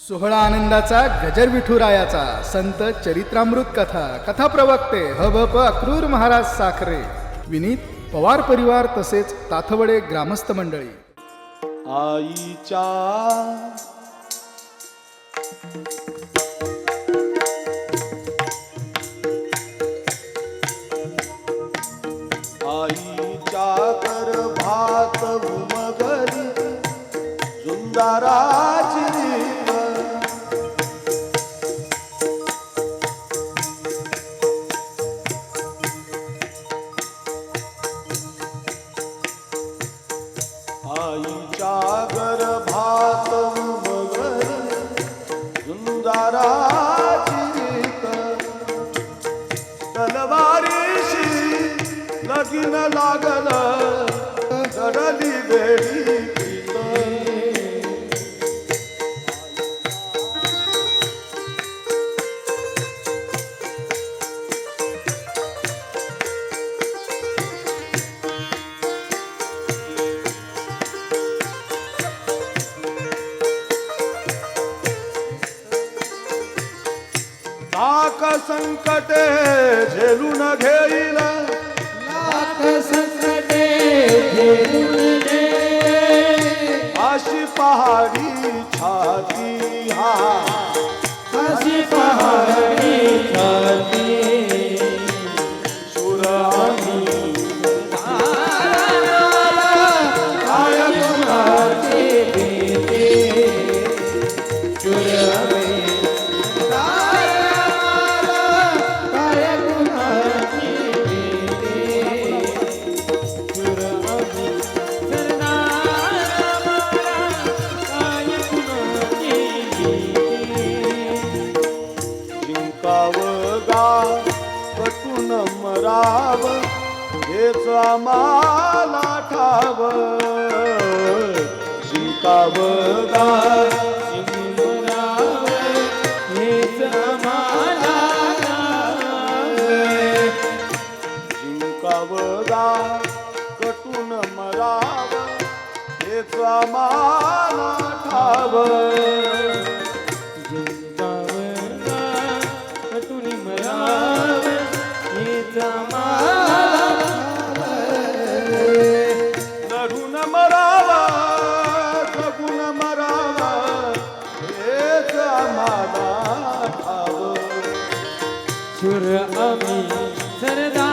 सोहळा आनंदाचा गजर विठुरायाचा संत चरित्रामृत कथा कथा प्रवक्ते हभप अक्रूर महाराज साखरे विनीत पवार परिवार तसेच ताथवडे ग्रामस्थ मंडळी. आईच्या गर्भात उमगली जुंदाराची रीत. आईच्या गर्भात उमगली जुंदाराची रीत. तलवारीशी लगीन लागलं घडली वेळी प्रीत. लाख संकटे झेलून घेईल लाख संकटे झेलून घे. अशी पहाडी छाती हा अशी पहाडी छाती सुर आम्ही काय गुणाची भीती चुरवे काय गुणाची भीती चुरवे जिंकावगा कटून मराव हेच आम्हाला ठाव. जिंकावगा हेच आम्हाला जिंकावगा कटून मराव हेच आम्हाला ठाव. लढून मरावा जगून मरावा हेच आम्हाला ठाव. सुर आम्ही सरदार